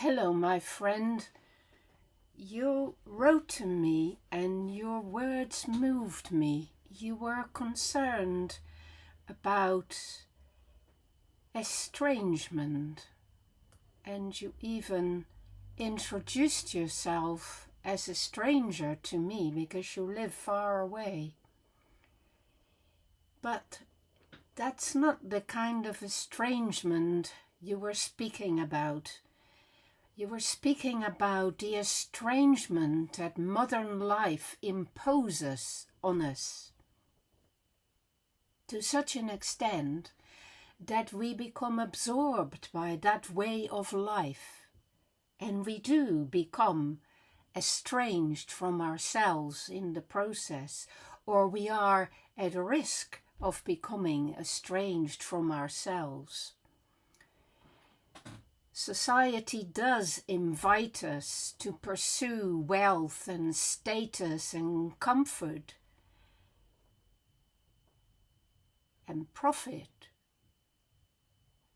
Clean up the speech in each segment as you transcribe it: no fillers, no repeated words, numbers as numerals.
Hello, my friend. You wrote to me and your words moved me. You were concerned about estrangement, and you even introduced yourself as a stranger to me because you live far away. But that's not the kind of estrangement you were speaking about. You were speaking about the estrangement that modern life imposes on us to such an extent that we become absorbed by that way of life, and we do become estranged from ourselves in the process, or we are at risk of becoming estranged from ourselves. Society does invite us to pursue wealth and status and comfort and profit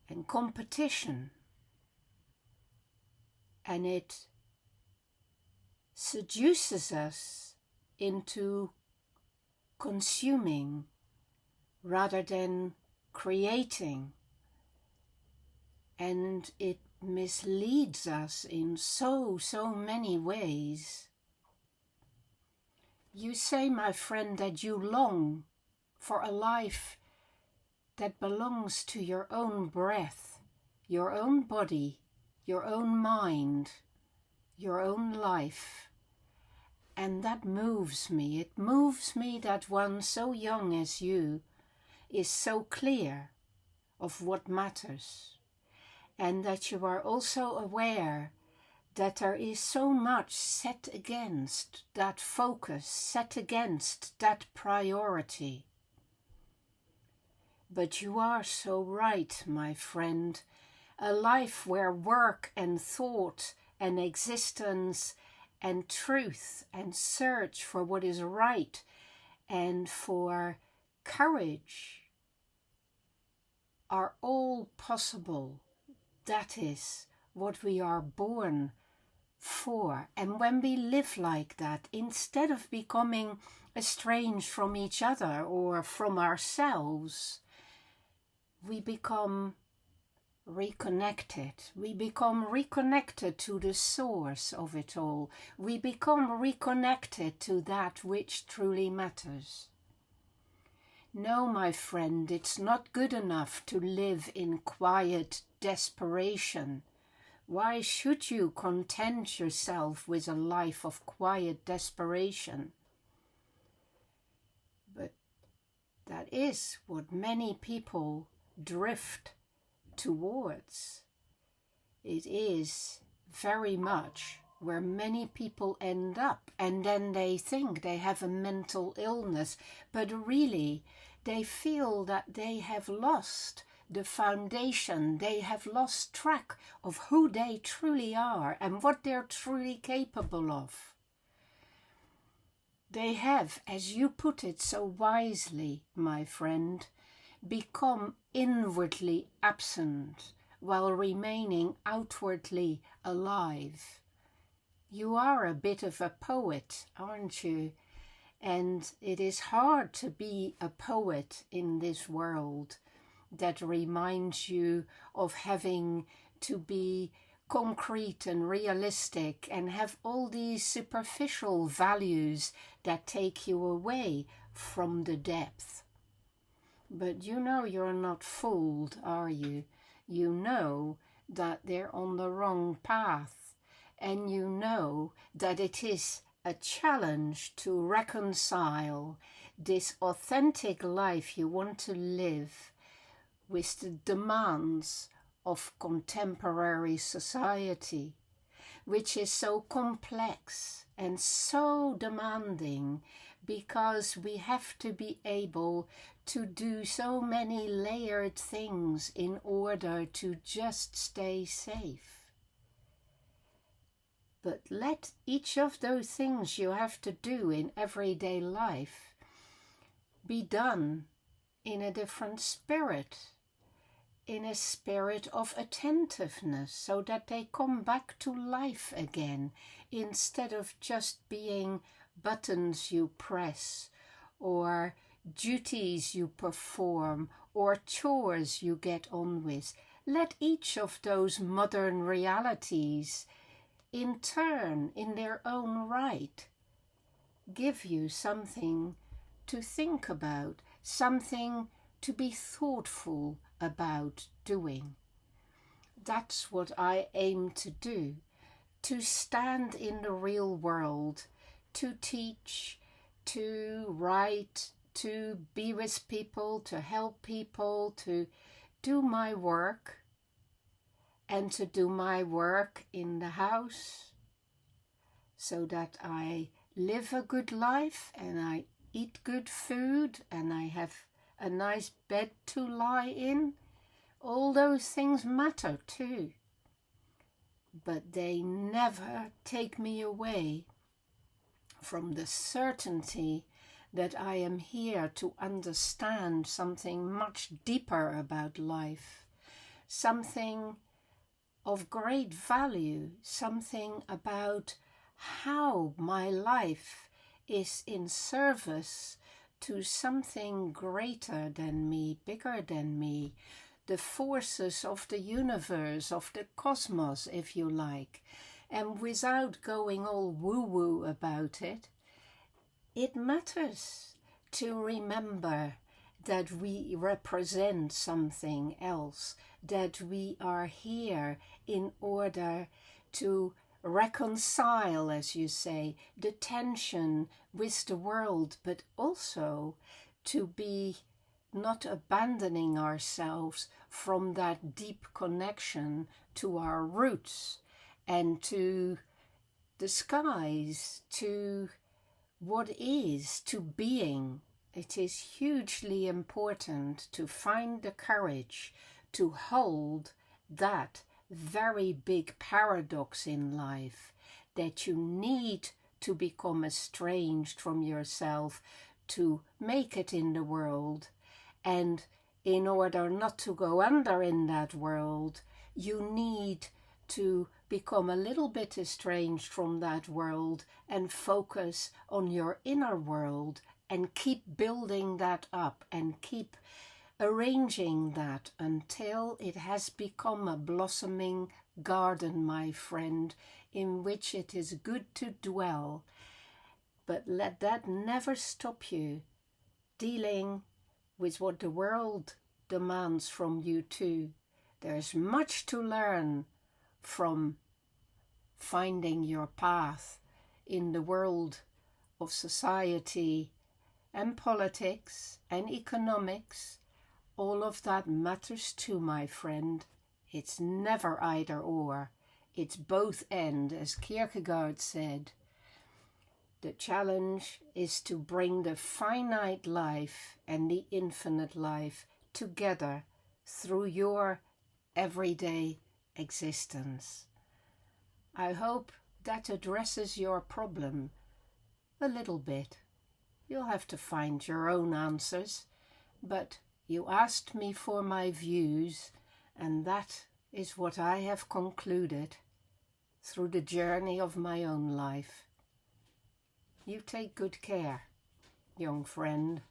and competition, and it seduces us into consuming rather than creating, and it misleads us in so many ways. You say, my friend, that you long for a life that belongs to your own breath, your own body, your own mind, your own life. And that moves me. It moves me that one so young as you is so clear of what matters, and that you are also aware that there is so much set against that focus, set against that priority. But you are so right, my friend. A life where work and thought and existence and truth and search for what is right and for courage are all possible. That is what we are born for. And when we live like that, instead of becoming estranged from each other or from ourselves, we become reconnected. We become reconnected to the source of it all. We become reconnected to that which truly matters. No, my friend, it's not good enough to live in quiet desperation. Why should you content yourself with a life of quiet desperation? But that is what many people drift towards. It is very much where many people end up, and then they think they have a mental illness, but really they feel that they have lost the foundation, they have lost track of who they truly are and what they're truly capable of. They have, as you put it so wisely, my friend, become inwardly absent while remaining outwardly alive. You are a bit of a poet, aren't you? And it is hard to be a poet in this world that reminds you of having to be concrete and realistic and have all these superficial values that take you away from the depth. But you know you're not fooled, are you? You know that they're on the wrong path, and you know that it is a challenge to reconcile this authentic life you want to live with the demands of contemporary society, which is so complex and so demanding because we have to be able to do so many layered things in order to just stay safe. But let each of those things you have to do in everyday life be done in a different spirit, in a spirit of attentiveness so that they come back to life again instead of just being buttons you press or duties you perform or chores you get on with. Let each of those modern realities in turn, in their own right, give you something to think about, something to be thoughtful about doing. That's what I aim to do, to stand in the real world, to teach, to write, to be with people, to help people, to do my work, and to do my work in the house so that I live a good life and I eat good food and I have a nice bed to lie in. All those things matter too. But they never take me away from the certainty that I am here to understand something much deeper about life, something of great value, something about how my life is in service to something greater than me, bigger than me, the forces of the universe, of the cosmos, if you like. And without going all woo-woo about it, it matters to remember that we represent something else, that we are here in order to reconcile, as you say, the tension with the world, but also to be not abandoning ourselves from that deep connection to our roots and to the skies, to what is, to being. It is hugely important to find the courage to hold that very big paradox in life, that you need to become estranged from yourself to make it in the world. And in order not to go under in that world, you need to become a little bit estranged from that world and focus on your inner world and keep building that up and keep arranging that until it has become a blossoming garden, my friend, in which it is good to dwell. But let that never stop you dealing with what the world demands from you too. There's much to learn from finding your path in the world of society and politics and economics. All of that matters too, my friend. It's never either or. It's both and, as Kierkegaard said. The challenge is to bring the finite life and the infinite life together through your everyday existence. I hope that addresses your problem a little bit. You'll have to find your own answers, but you asked me for my views, and that is what I have concluded through the journey of my own life. You take good care, young friend.